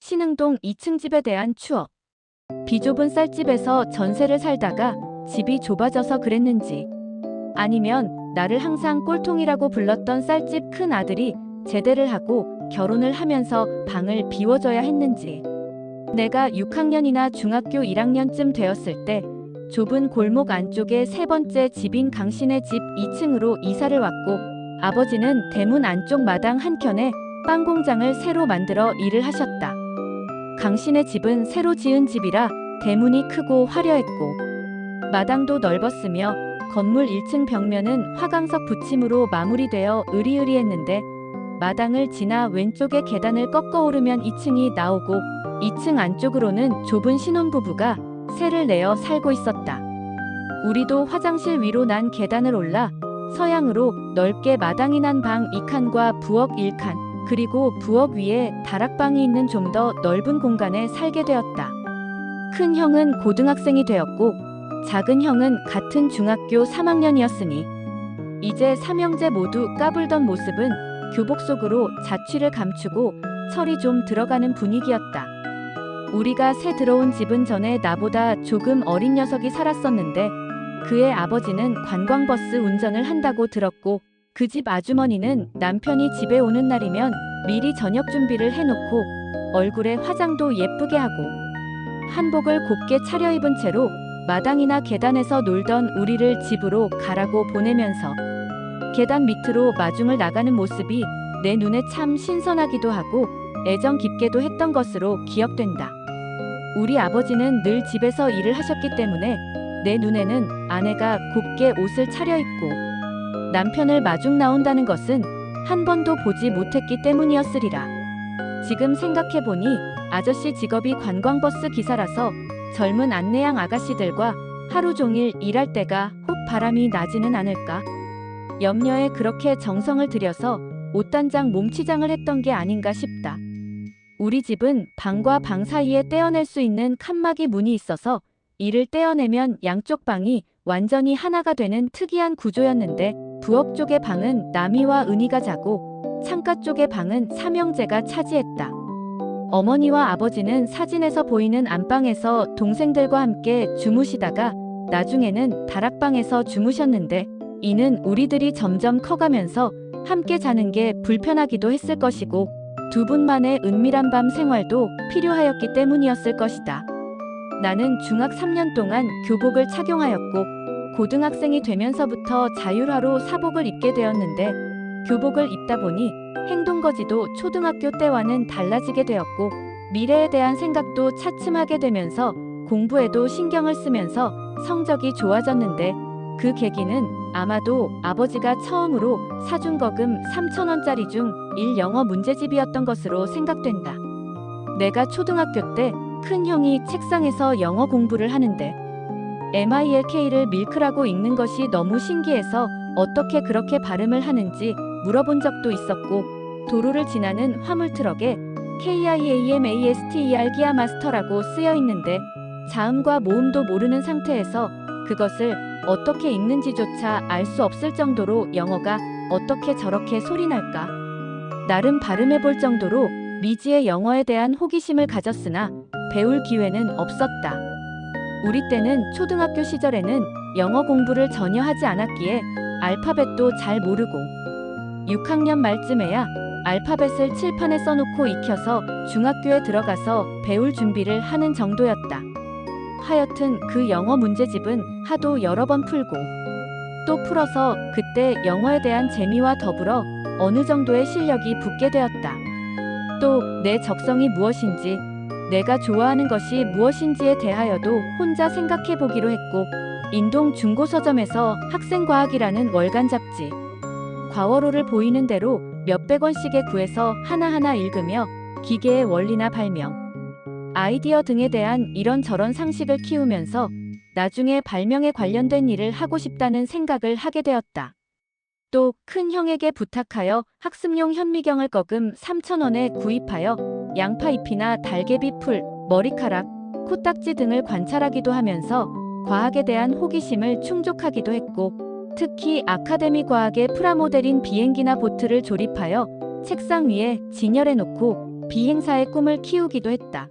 신흥동 2층 집에 대한 추억. 비좁은 쌀집에서 전세를 살다가 집이 좁아져서 그랬는지, 아니면 나를 항상 꼴통이라고 불렀던 쌀집 큰 아들이 제대를 하고 결혼을 하면서 방을 비워줘야 했는지, 내가 6학년이나 중학교 1학년쯤 되었을 때 좁은 골목 안쪽에 세 번째 집인 강씨네 집 2층으로 이사를 왔고, 아버지는 대문 안쪽 마당 한켠에 빵 공장을 새로 만들어 일을 하셨다. 강씨네 집은 새로 지은 집이라 대문이 크고 화려했고, 마당도 넓었으며 건물 1층 벽면은 화강석 붙임으로 마무리되어 으리으리했는데, 마당을 지나 왼쪽에 계단을 꺾어 오르면 2층이 나오고 2층 안쪽으로는 좁은 신혼부부가 세를 내어 살고 있었다. 우리도 화장실 위로 난 계단을 올라 서양으로 넓게 마당이 난 방 2칸과 부엌 1칸, 그리고 부엌 위에 다락방이 있는 좀 더 넓은 공간에 살게 되었다. 큰 형은 고등학생이 되었고 작은 형은 같은 중학교 3학년이었으니 이제 삼형제 모두 까불던 모습은 교복 속으로 자취를 감추고 철이 좀 들어가는 분위기였다. 우리가 새 들어온 집은 전에 나보다 조금 어린 녀석이 살았었는데, 그의 아버지는 관광버스 운전을 한다고 들었고, 그 집 아주머니는 남편이 집에 오는 날이면 미리 저녁 준비를 해놓고 얼굴에 화장도 예쁘게 하고 한복을 곱게 차려입은 채로 마당이나 계단에서 놀던 우리를 집으로 가라고 보내면서 계단 밑으로 마중을 나가는 모습이 내 눈에 참 신선하기도 하고 애정 깊게도 했던 것으로 기억된다. 우리 아버지는 늘 집에서 일을 하셨기 때문에 내 눈에는 아내가 곱게 옷을 차려입고 남편을 마중 나온다는 것은 한 번도 보지 못했기 때문이었으리라. 지금 생각해보니 아저씨 직업이 관광버스 기사라서 젊은 안내양 아가씨들과 하루 종일 일할 때가 혹 바람이 나지는 않을까? 염려에 그렇게 정성을 들여서 옷단장 몸치장을 했던 게 아닌가 싶다. 우리 집은 방과 방 사이에 떼어낼 수 있는 칸막이 문이 있어서 이를 떼어내면 양쪽 방이 완전히 하나가 되는 특이한 구조였는데, 부엌 쪽의 방은 남이와 은희가 자고 창가 쪽의 방은 삼형제가 차지했다. 어머니와 아버지는 사진에서 보이는 안방에서 동생들과 함께 주무시다가 나중에는 다락방에서 주무셨는데, 이는 우리들이 점점 커가면서 함께 자는 게 불편하기도 했을 것이고 두 분만의 은밀한 밤 생활도 필요하였기 때문이었을 것이다. 나는 중학 3년 동안 교복을 착용하였고 고등학생이 되면서부터 자율화로 사복을 입게 되었는데, 교복을 입다 보니 행동거지도 초등학교 때와는 달라지게 되었고 미래에 대한 생각도 차츰하게 되면서 공부에도 신경을 쓰면서 성적이 좋아졌는데, 그 계기는 아마도 아버지가 처음으로 사준 거금 3,000원짜리 중 1 영어 문제집이었던 것으로 생각된다. 내가 초등학교 때 큰 형이 책상에서 영어 공부를 하는데 MILK를 밀크라고 읽는 것이 너무 신기해서 어떻게 그렇게 발음을 하는지 물어본 적도 있었고, 도로를 지나는 화물트럭에 KIAMASTER 기아 마스터라고 쓰여 있는데 자음과 모음도 모르는 상태에서 그것을 어떻게 읽는지조차 알 수 없을 정도로 영어가 어떻게 저렇게 소리날까? 나름 발음해 볼 정도로 미지의 영어에 대한 호기심을 가졌으나 배울 기회는 없었다. 우리 때는 초등학교 시절에는 영어 공부를 전혀 하지 않았기에 알파벳도 잘 모르고 6학년 말쯤에야 알파벳을 칠판에 써놓고 익혀서 중학교에 들어가서 배울 준비를 하는 정도였다. 하여튼 그 영어 문제집은 하도 여러 번 풀고 또 풀어서 그때 영어에 대한 재미와 더불어 어느 정도의 실력이 붙게 되었다. 또 내 적성이 무엇인지, 내가 좋아하는 것이 무엇인지에 대하여도 혼자 생각해 보기로 했고, 인동 중고서점에서 학생과학이라는 월간 잡지 과월호를 보이는 대로 몇백 원씩에 구해서 하나하나 읽으며 기계의 원리나 발명, 아이디어 등에 대한 이런저런 상식을 키우면서 나중에 발명에 관련된 일을 하고 싶다는 생각을 하게 되었다. 또 큰 형에게 부탁하여 학습용 현미경을 거금 3,000원에 구입하여 양파잎이나 달개비 풀, 머리카락, 코딱지 등을 관찰하기도 하면서 과학에 대한 호기심을 충족하기도 했고, 특히 아카데미 과학의 프라모델인 비행기나 보트를 조립하여 책상 위에 진열해 놓고 비행사의 꿈을 키우기도 했다.